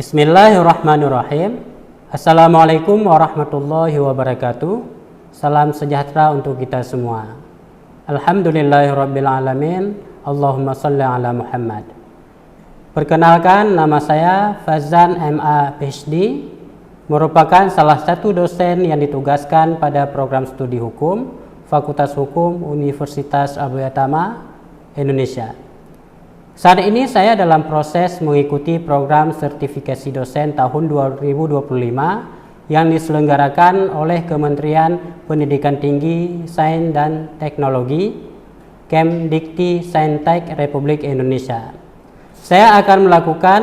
Bismillahirrahmanirrahim. Assalamualaikum warahmatullahi wabarakatuh. Salam sejahtera untuk kita semua. Alhamdulillahirrabbilalamin. Allahumma salli ala Muhammad. Perkenalkan, nama saya Fazan MA PhD, merupakan salah satu dosen yang ditugaskan pada program studi hukum Fakultas Hukum Universitas Abuya Tama, Indonesia. Saat ini saya dalam proses mengikuti program sertifikasi dosen tahun 2025 yang diselenggarakan oleh Kementerian Pendidikan Tinggi, Sains dan Teknologi, Kemdikti Saintek Republik Indonesia. Saya akan melakukan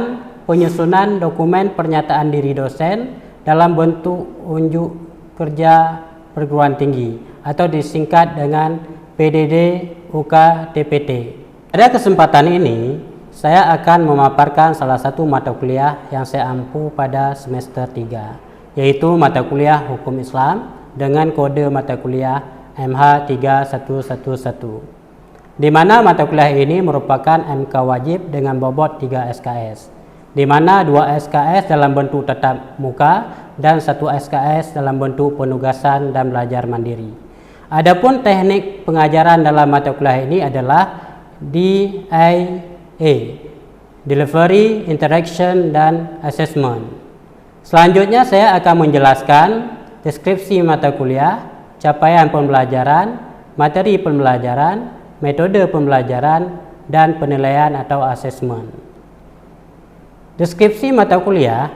penyusunan dokumen pernyataan diri dosen dalam bentuk unjuk kerja perguruan tinggi atau disingkat dengan PDD UK-TPT. Pada kesempatan ini, saya akan memaparkan salah satu mata kuliah yang saya ampu pada semester 3, yaitu mata kuliah Hukum Islam dengan kode mata kuliah MH3111, di mana mata kuliah ini merupakan MK wajib dengan bobot 3 SKS, di mana 2 SKS dalam bentuk tatap muka dan 1 SKS dalam bentuk penugasan dan belajar mandiri. Adapun teknik pengajaran dalam mata kuliah ini adalah DIA, Delivery, Interaction, dan Assessment. Selanjutnya saya akan menjelaskan deskripsi mata kuliah, capaian pembelajaran, materi pembelajaran, metode pembelajaran, dan penilaian atau assessment. Deskripsi mata kuliah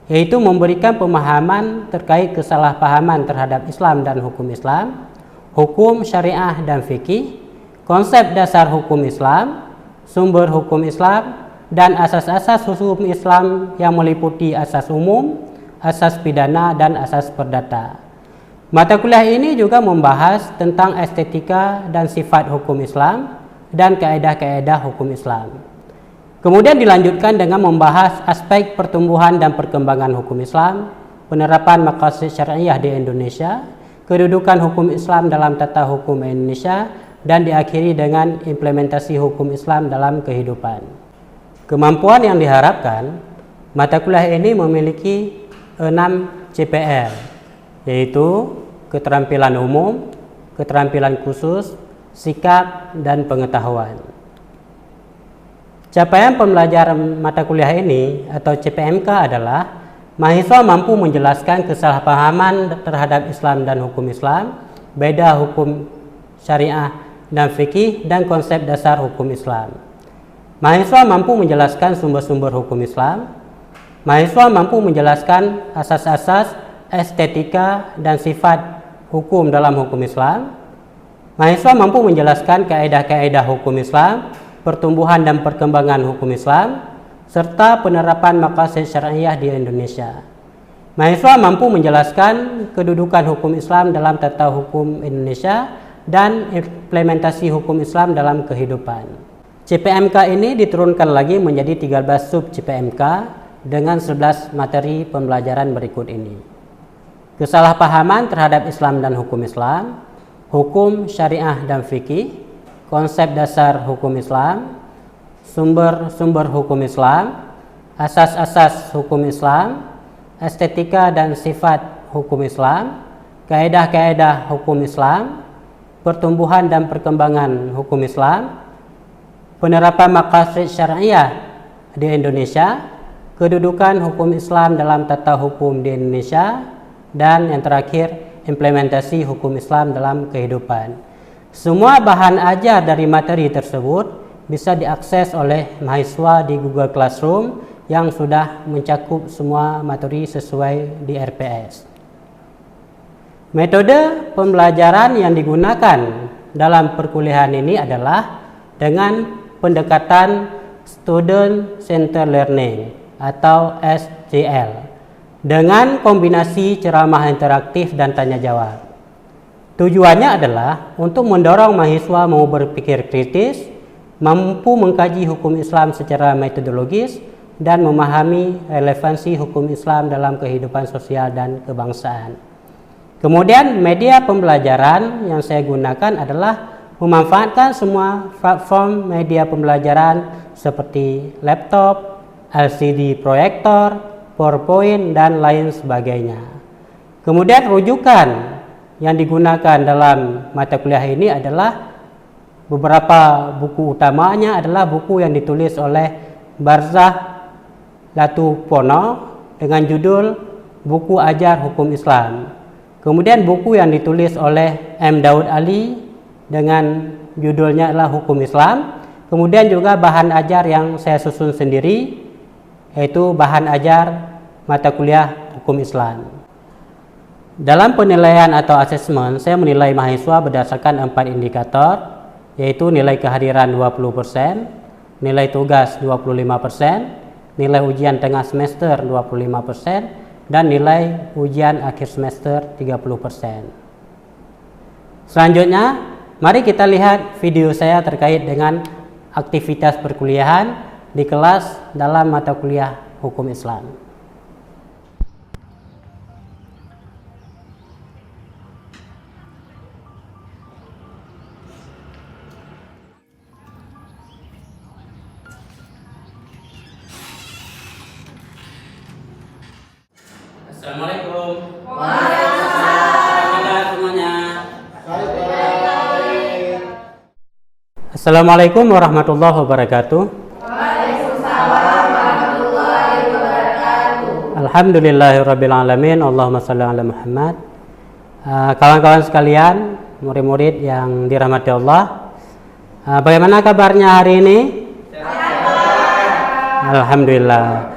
yaitu memberikan pemahaman terkait kesalahpahaman terhadap Islam dan hukum Islam, hukum syariah dan fikih, konsep dasar hukum Islam, sumber hukum Islam, dan asas-asas hukum Islam yang meliputi asas umum, asas pidana, dan asas perdata. Mata kuliah ini juga membahas tentang estetika dan sifat hukum Islam dan kaedah-kaedah hukum Islam. Kemudian dilanjutkan dengan membahas aspek pertumbuhan dan perkembangan hukum Islam, penerapan maqasid syariah di Indonesia, kedudukan hukum Islam dalam tata hukum Indonesia, dan diakhiri dengan implementasi hukum Islam dalam kehidupan. Kemampuan yang diharapkan, mata kuliah ini memiliki 6 CPL, yaitu keterampilan umum, keterampilan khusus, sikap, dan pengetahuan. Capaian pembelajaran mata kuliah ini atau CPMK adalah mahasiswa mampu menjelaskan kesalahpahaman terhadap Islam dan hukum Islam, beda hukum syariah dan fikih, dan konsep dasar hukum Islam. Mahasiswa mampu menjelaskan sumber-sumber hukum Islam. Mahasiswa mampu menjelaskan asas-asas, estetika, dan sifat hukum dalam hukum Islam. Mahasiswa mampu menjelaskan kaedah-kaedah hukum Islam, pertumbuhan dan perkembangan hukum Islam, serta penerapan maqasid syariah di Indonesia. Mahasiswa mampu menjelaskan kedudukan hukum Islam dalam tata hukum Indonesia dan implementasi hukum Islam dalam kehidupan. CPMK ini diturunkan lagi menjadi 13 sub CPMK dengan 11 materi pembelajaran berikut ini. Kesalahpahaman terhadap Islam dan hukum Islam, hukum syariah dan fikih, konsep dasar hukum Islam, sumber-sumber hukum Islam, asas-asas hukum Islam, estetika dan sifat hukum Islam, kaedah-kaedah hukum Islam, pertumbuhan dan perkembangan hukum Islam, penerapan maqasid syariah di Indonesia, kedudukan hukum Islam dalam tata hukum di Indonesia, dan yang terakhir implementasi hukum Islam dalam kehidupan. Semua bahan ajar dari materi tersebut bisa diakses oleh mahasiswa di Google Classroom yang sudah mencakup semua materi sesuai di RPS. Metode pembelajaran yang digunakan dalam perkuliahan ini adalah dengan pendekatan Student Centered Learning atau SCL dengan kombinasi ceramah interaktif dan tanya jawab. Tujuannya adalah untuk mendorong mahasiswa mau berpikir kritis, mampu mengkaji hukum Islam secara metodologis, dan memahami relevansi hukum Islam dalam kehidupan sosial dan kebangsaan. Kemudian media pembelajaran yang saya gunakan adalah memanfaatkan semua platform media pembelajaran seperti laptop, LCD proyektor, PowerPoint, dan lain sebagainya. Kemudian rujukan yang digunakan dalam mata kuliah ini adalah beberapa buku utamanya adalah buku yang ditulis oleh Barzah Latupono dengan judul Buku Ajar Hukum Islam. Kemudian buku yang ditulis oleh M. Daud Ali dengan judulnya adalah Hukum Islam. Kemudian juga bahan ajar yang saya susun sendiri, yaitu bahan ajar mata kuliah Hukum Islam. Dalam penilaian atau asesmen, saya menilai mahasiswa berdasarkan 4 indikator, yaitu nilai kehadiran 20%, nilai tugas 25%, nilai ujian tengah semester 25%, dan nilai ujian akhir semester 30%. Selanjutnya, mari kita lihat video saya terkait dengan aktivitas perkuliahan di kelas dalam mata kuliah Hukum Islam. Assalamualaikum. Waalaikumsalam semuanya. Assalamualaikum warahmatullahi wabarakatuh. Waalaikumsalam warahmatullahi wabarakatuh. Alhamdulillahirabbil alamin. Allahumma shalli ala Muhammad. Kawan-kawan sekalian, murid-murid yang dirahmati Allah, bagaimana kabarnya hari ini? Alhamdulillah.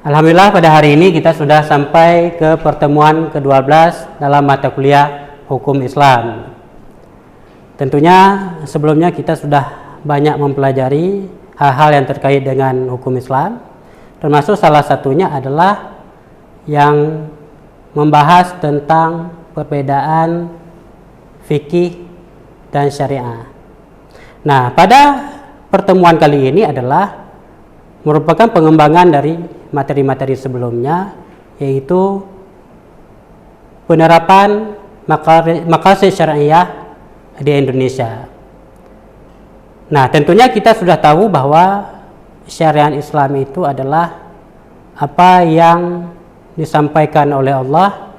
Alhamdulillah pada hari ini kita sudah sampai ke pertemuan ke-12 dalam mata kuliah Hukum Islam. Tentunya sebelumnya kita sudah banyak mempelajari hal-hal yang terkait dengan hukum Islam, termasuk salah satunya adalah yang membahas tentang perbedaan fikih dan syariah. Nah, pada pertemuan kali ini adalah merupakan pengembangan dari materi-materi sebelumnya, yaitu penerapan maqasid syariah di Indonesia. Nah, tentunya kita sudah tahu bahwa syariat Islam itu adalah apa yang disampaikan oleh Allah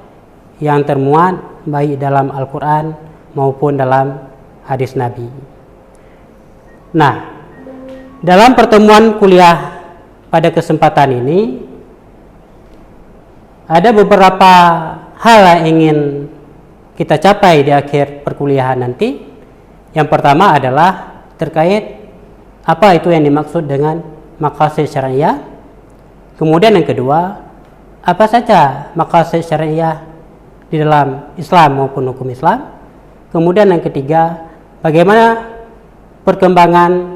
yang termuat baik dalam Al-Quran maupun dalam hadis Nabi. Nah, dalam pertemuan kuliah pada kesempatan ini ada beberapa hal yang ingin kita capai di akhir perkuliahan nanti. Yang pertama adalah terkait apa itu yang dimaksud dengan maqasid syariah. Kemudian yang kedua, apa saja maqasid syariah di dalam Islam maupun hukum Islam. Kemudian yang ketiga, bagaimana perkembangan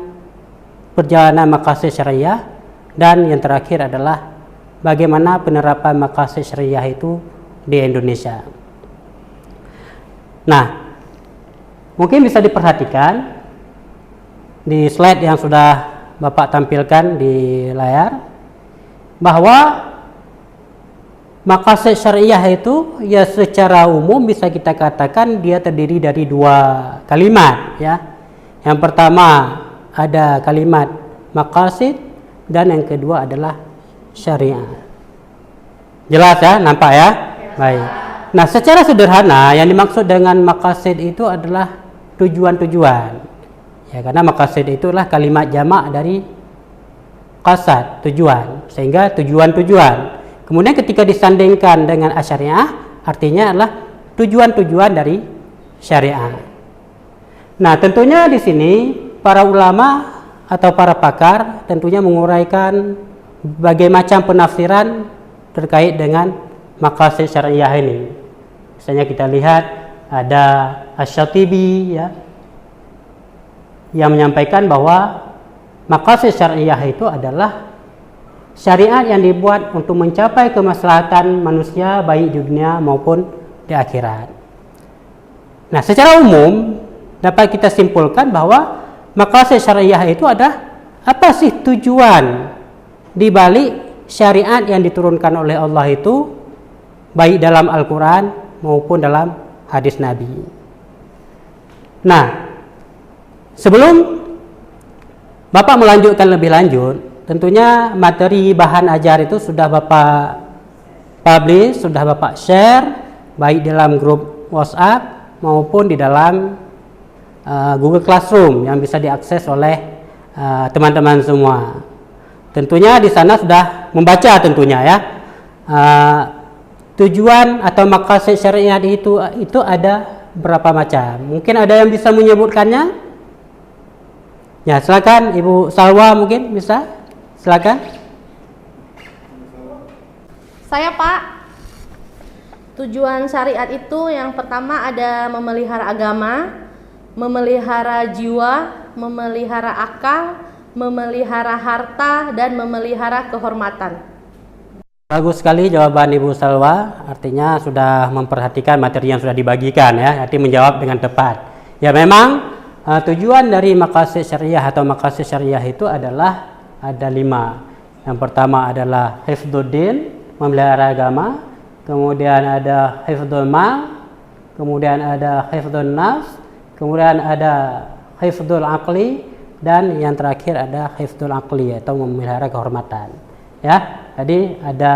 perjalanan maqasid syariah. Dan yang terakhir adalah bagaimana penerapan maqasid syariah itu di Indonesia. Nah, mungkin bisa diperhatikan di slide yang sudah Bapak tampilkan di layar, bahwa maqasid syariah itu ya secara umum bisa kita katakan dia terdiri dari 2 kalimat ya. Yang pertama ada kalimat maqasid, dan yang kedua adalah syariah. Jelas ya, nampak ya? Baik. Nah, secara sederhana yang dimaksud dengan maqasid itu adalah tujuan-tujuan. Ya, karena maqasid itulah kalimat jamak dari qasad, tujuan, sehingga tujuan-tujuan. Kemudian ketika disandingkan dengan asyariah, artinya adalah tujuan-tujuan dari syariah. Nah, tentunya di sini para ulama atau para pakar tentunya menguraikan berbagai macam penafsiran terkait dengan maqasid syariah ini. Misalnya kita lihat ada Asy-Syatibi ya, yang menyampaikan bahwa maqasid syariah itu adalah syariat yang dibuat untuk mencapai kemaslahatan manusia baik di dunia maupun di akhirat. Nah, secara umum dapat kita simpulkan bahwa maqasid syariah itu adalah apa sih tujuan di balik syariat yang diturunkan oleh Allah itu baik dalam Al-Quran maupun dalam hadis Nabi. Nah, sebelum Bapak melanjutkan lebih lanjut tentunya materi bahan ajar itu sudah Bapak publish, sudah Bapak share, baik dalam grup WhatsApp maupun di dalam Google Classroom yang bisa diakses oleh teman-teman semua. Tentunya di sana sudah membaca tentunya ya. Tujuan atau maqasid syariat itu ada berapa macam? Mungkin ada yang bisa menyebutkannya? Ya, silakan Ibu Salwa, mungkin bisa. Silakan. Saya, Pak. Tujuan syariat itu yang pertama ada memelihara agama, memelihara jiwa, memelihara akal, memelihara harta, dan memelihara kehormatan. Bagus sekali jawaban Ibu Salwa, artinya sudah memperhatikan materi yang sudah dibagikan ya, arti menjawab dengan tepat. Ya memang tujuan dari maqasid syariah atau maqasid syariah itu adalah ada 5. Yang pertama adalah hifdzuddin, memelihara agama, kemudian ada hifdzul mal, kemudian ada hifdzun nafs, kemudian ada hifdzul aqli, dan yang terakhir ada hifdzul aqli atau memelihara kehormatan. Ya, jadi ada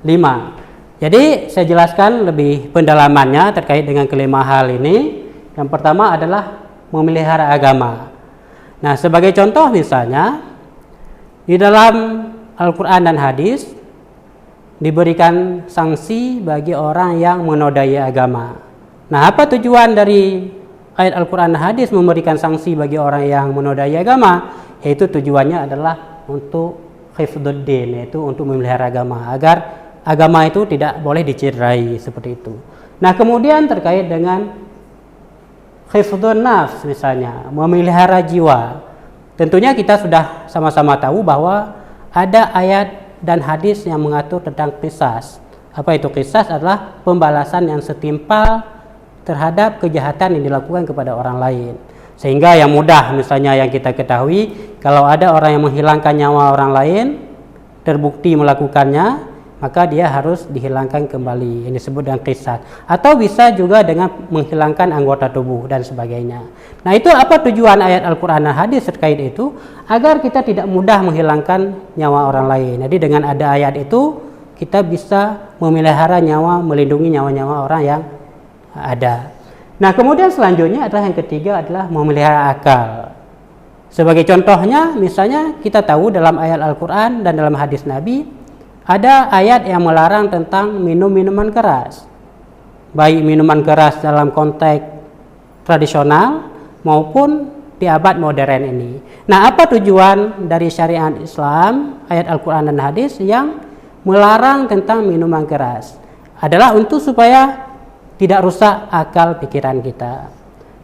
5. Jadi saya jelaskan lebih pendalamannya terkait dengan kelima hal ini. Yang pertama adalah memelihara agama. Nah, sebagai contoh misalnya di dalam Al-Quran dan hadis diberikan sanksi bagi orang yang menodai agama. Nah, apa tujuan dari ayat Al-Quran dan hadis memberikan sanksi bagi orang yang menodai agama? Yaitu tujuannya adalah untuk hifdzuddin, yaitu untuk memelihara agama, agar agama itu tidak boleh dicederai seperti itu. Nah, kemudian terkait dengan hifdzun nafs misalnya, memelihara jiwa. Tentunya kita sudah sama-sama tahu bahwa ada ayat dan hadis yang mengatur tentang qisas. Apa itu qisas? Adalah pembalasan yang setimpal terhadap kejahatan yang dilakukan kepada orang lain. Sehingga yang mudah misalnya yang kita ketahui, kalau ada orang yang menghilangkan nyawa orang lain, terbukti melakukannya, maka dia harus dihilangkan kembali. Ini disebut dengan qisas. Atau bisa juga dengan menghilangkan anggota tubuh dan sebagainya. Nah, itu apa tujuan ayat Al-Quran dan hadis terkait itu? Agar kita tidak mudah menghilangkan nyawa orang lain. Jadi dengan ada ayat itu, kita bisa memelihara nyawa, melindungi nyawa-nyawa orang yang ada. Nah, kemudian selanjutnya adalah yang ketiga adalah memelihara akal. Sebagai contohnya, misalnya kita tahu dalam ayat Al-Quran dan dalam hadis Nabi, ada ayat yang melarang tentang minum minuman keras. Baik minuman keras dalam konteks tradisional maupun di abad modern ini. Nah, apa tujuan dari syariat Islam, ayat Al-Quran dan hadis yang melarang tentang minuman keras? Adalah untuk supaya tidak rusak akal pikiran kita.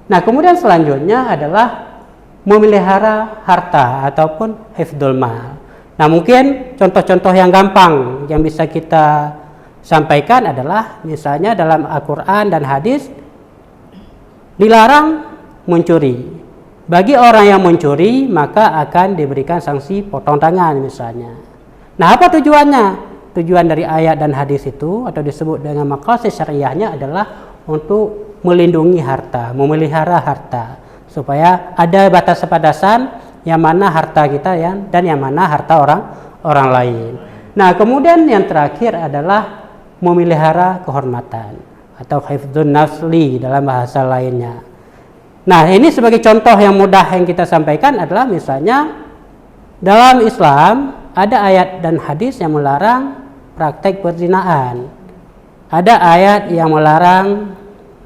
Nah, kemudian selanjutnya adalah memelihara harta ataupun hifdzul mal. Nah, mungkin contoh-contoh yang gampang yang bisa kita sampaikan adalah misalnya dalam Al-Quran dan hadis dilarang mencuri. Bagi orang yang mencuri maka akan diberikan sanksi potong tangan misalnya. Nah, apa tujuannya? Tujuan dari ayat dan hadis itu atau disebut dengan maqasid syariahnya adalah untuk melindungi harta, memelihara harta, supaya ada batas-batasan yang mana harta kita dan yang mana harta orang lain. Nah, kemudian yang terakhir adalah memelihara kehormatan atau hifdzun nafli dalam bahasa lainnya. Nah, ini sebagai contoh yang mudah yang kita sampaikan adalah misalnya dalam Islam ada ayat dan hadis yang melarang praktek perzinaan. Ada ayat yang melarang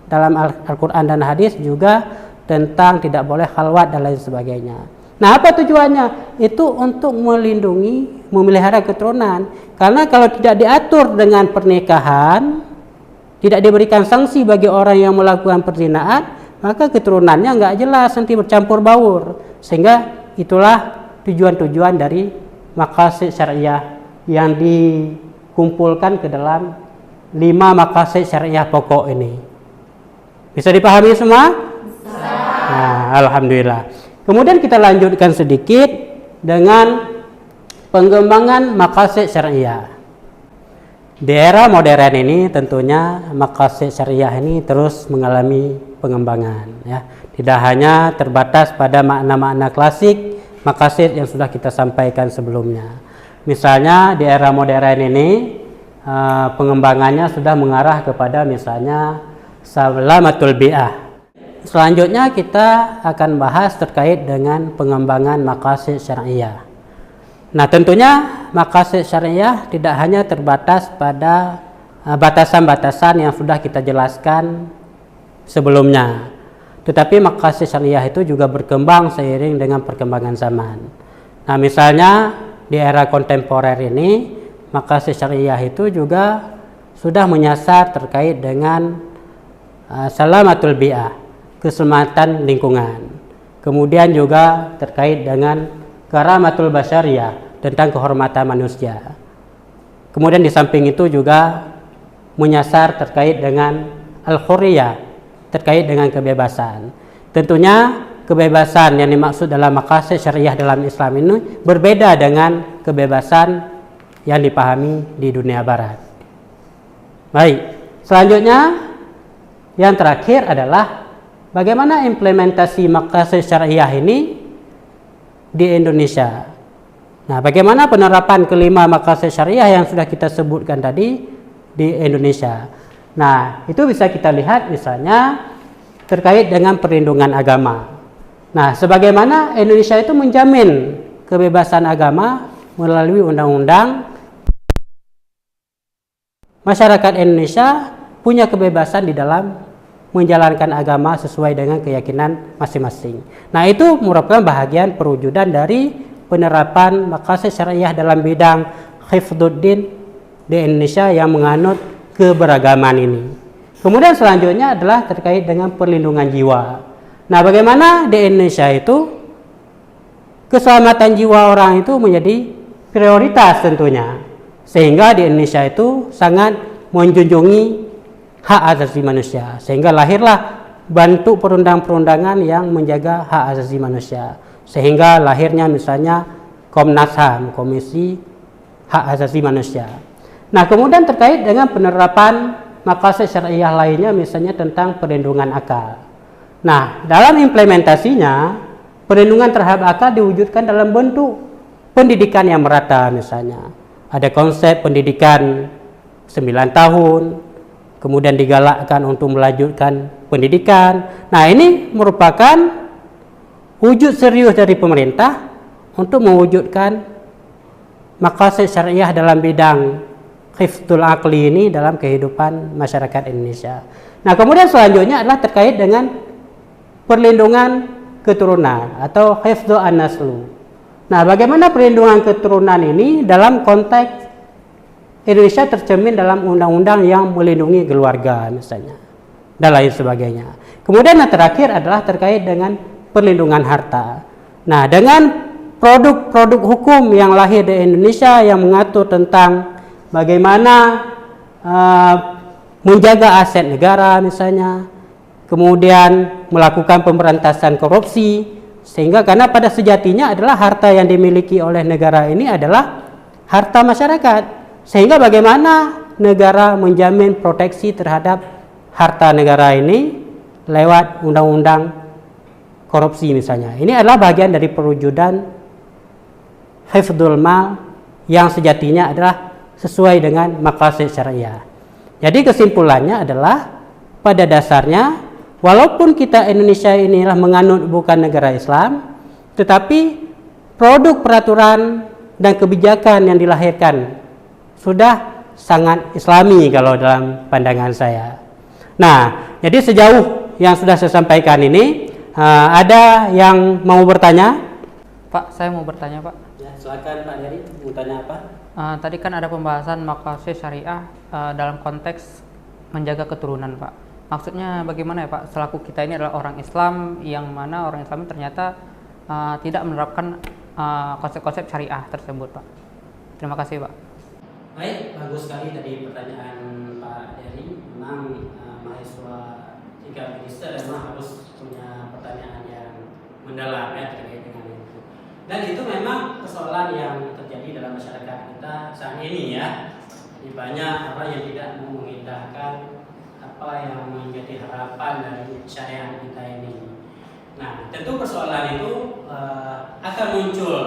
dalam Al-Quran dan hadis juga tentang tidak boleh khalwat dan lain sebagainya. Nah, apa tujuannya? Itu untuk melindungi, memelihara keturunan. Karena kalau tidak diatur dengan pernikahan, tidak diberikan sanksi bagi orang yang melakukan perzinaan, maka keturunannya nggak jelas, nanti bercampur baur. Sehingga itulah tujuan-tujuan dari maqasid syariah yang dikumpulkan ke dalam 5 maqasid syariah pokok ini. Bisa dipahami semua? Bisa. Nah, alhamdulillah. Kemudian kita lanjutkan sedikit dengan pengembangan maqasid syariah. Di era modern ini tentunya maqasid syariah ini terus mengalami pengembangan ya. Tidak hanya terbatas pada makna-makna klasik maqasid yang sudah kita sampaikan sebelumnya. Misalnya di era modern ini pengembangannya sudah mengarah kepada misalnya salamatul bi'ah. Selanjutnya kita akan bahas terkait dengan pengembangan maqasid syariah. Nah, tentunya maqasid syariah tidak hanya terbatas pada batasan-batasan yang sudah kita jelaskan sebelumnya, tetapi maqasid syariah itu juga berkembang seiring dengan perkembangan zaman. Nah, misalnya di era kontemporer ini maqasid syariah itu juga sudah menyasar terkait dengan salamatul bi'ah, keselamatan lingkungan. Kemudian juga terkait dengan karamatul basyariyah, tentang kehormatan manusia. Kemudian di samping itu juga menyasar terkait dengan al-hurriyah, terkait dengan kebebasan. Tentunya kebebasan yang dimaksud dalam maqasid syariah dalam Islam ini berbeda dengan kebebasan yang dipahami di dunia barat. Baik, selanjutnya yang terakhir adalah bagaimana implementasi maqasid syariah ini di Indonesia. Nah, bagaimana penerapan kelima maqasid syariah yang sudah kita sebutkan tadi di Indonesia. Nah, itu bisa kita lihat misalnya terkait dengan perlindungan agama. Nah, sebagaimana Indonesia itu menjamin kebebasan agama melalui undang-undang, masyarakat Indonesia punya kebebasan di dalam menjalankan agama sesuai dengan keyakinan masing-masing. Nah, itu merupakan bahagian perwujudan dari penerapan maqasid syariah dalam bidang hifdzuddin di Indonesia yang menganut keberagaman ini. Kemudian selanjutnya adalah terkait dengan perlindungan jiwa. Nah, bagaimana di Indonesia itu keselamatan jiwa orang itu menjadi prioritas tentunya, sehingga di Indonesia itu sangat menjunjungi hak asasi manusia, sehingga lahirlah bentuk perundang-perundangan yang menjaga hak asasi manusia, sehingga lahirnya misalnya Komnas HAM, Komisi Hak Asasi Manusia. Nah, kemudian terkait dengan penerapan maqasid syariah lainnya misalnya tentang perlindungan akal. Nah, dalam implementasinya perlindungan terhadap akal diwujudkan dalam bentuk pendidikan yang merata misalnya. Ada konsep pendidikan 9 tahun, kemudian digalakkan untuk melanjutkan pendidikan. Nah, ini merupakan wujud serius dari pemerintah untuk mewujudkan maqasid syariah dalam bidang hifdzul aqli ini dalam kehidupan masyarakat Indonesia. Nah, kemudian selanjutnya adalah terkait dengan perlindungan keturunan atau hifdzu an-naslu. Nah, bagaimana perlindungan keturunan ini dalam konteks Indonesia tercermin dalam undang-undang yang melindungi keluarga misalnya dan lain sebagainya. Kemudian yang terakhir adalah terkait dengan perlindungan harta. Nah, dengan produk-produk hukum yang lahir di Indonesia yang mengatur tentang bagaimana menjaga aset negara misalnya, kemudian melakukan pemberantasan korupsi, sehingga karena pada sejatinya adalah harta yang dimiliki oleh negara ini adalah harta masyarakat, sehingga bagaimana negara menjamin proteksi terhadap harta negara ini lewat undang-undang korupsi misalnya. Ini adalah bagian dari perwujudan hifdzul mal yang sejatinya adalah sesuai dengan maqasid syariah. Jadi kesimpulannya adalah pada dasarnya walaupun kita Indonesia inilah menganut bukan negara Islam, tetapi produk peraturan dan kebijakan yang dilahirkan sudah sangat Islami kalau dalam pandangan saya. Nah, jadi sejauh yang sudah saya sampaikan ini, ada yang mau bertanya? Pak, saya mau bertanya, Pak. Ya, silakan Pak Dery, mau tanya apa? Tadi kan ada pembahasan maqasid syariah dalam konteks menjaga keturunan, Pak. Maksudnya bagaimana ya, Pak? Selaku kita ini adalah orang Islam, yang mana orang Islam ternyata tidak menerapkan konsep-konsep syariah tersebut, Pak. Terima kasih, Pak. Baik, bagus sekali tadi pertanyaan Pak Dery. Memang mahasiswa jika minister memang harus punya pertanyaan yang mendalam ya terkait dengan itu. Dan itu memang persoalan yang terjadi dalam masyarakat kita saat ini ya. Jadi banyak orang yang tidak mau mengindahkan apa yang menjadi harapan dari syariat kita ini. Nah, tentu persoalan itu akan muncul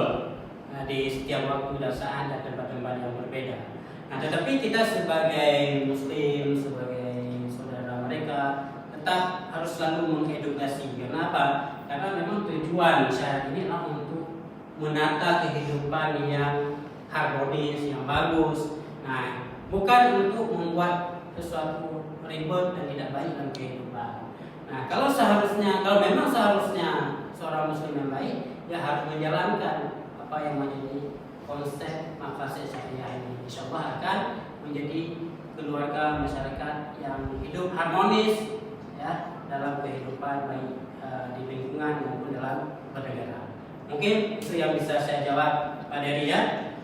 di setiap waktu dan saat dan tempat-tempat yang berbeda. Nah, tetapi kita sebagai Muslim, sebagai saudara mereka, tetap harus selalu mengedukasi. Kenapa? Karena memang tujuan syariat ini adalah untuk menata kehidupan yang harmonis, yang bagus. Nah, bukan untuk membuat sesuatu ribet dan tidak baik dalam kehidupan. Nah, kalau memang seharusnya seorang Muslim yang baik, ya harus menjalankan apa yang menjadi konsep maqasid syariah ini. Insya Allah akan menjadi keluarga masyarakat yang hidup harmonis, ya, dalam kehidupan baik di lingkungan maupun dalam bernegara. Mungkin itu yang bisa saya jawab Pak Dery ya.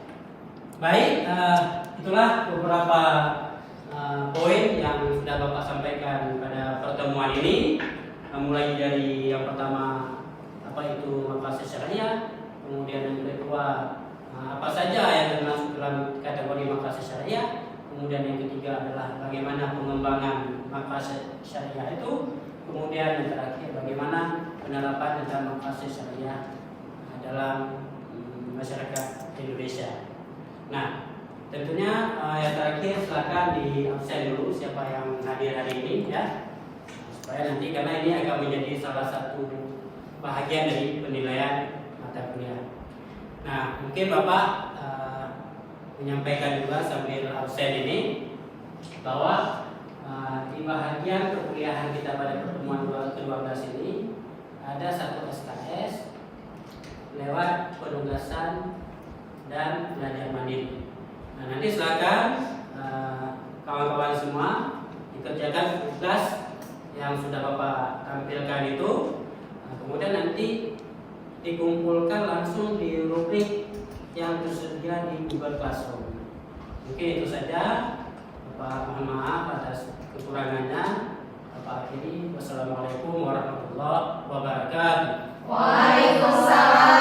Baik, itulah beberapa poin yang sudah Bapak sampaikan pada pertemuan ini. Mulai dari yang pertama apa itu maqasid syariah, kemudian yang kedua apa saja yang termasuk dalam kategori maqasid syariah, kemudian yang ketiga adalah bagaimana pengembangan maqasid syariah itu, kemudian yang terakhir bagaimana penerapan tentang maqasid syariah dalam masyarakat Indonesia. Nah, tentunya yang terakhir silakan di absen dulu siapa yang hadir hari ini ya, supaya nanti karena ini akan menjadi salah satu bahagian dari penilaian mata kuliah. Nah, mungkin Bapak menyampaikan juga sambil absen ini bahwa di bahagian perkuliahan kita pada pertemuan ke-12 ini ada satu SKS lewat penugasan dan belajar mandiri. Nah, nanti silakan kawan-kawan semua dikerjakan tugas yang sudah Bapak tampilkan itu. Nah, kemudian nanti dikumpulkan langsung di rubrik yang tersedia di Google Classroom. Mungkin itu saja. Bapak mohon maaf atas kekurangannya. Bapak akhiri. Wassalamualaikum warahmatullahi wabarakatuh. Waalaikumsalam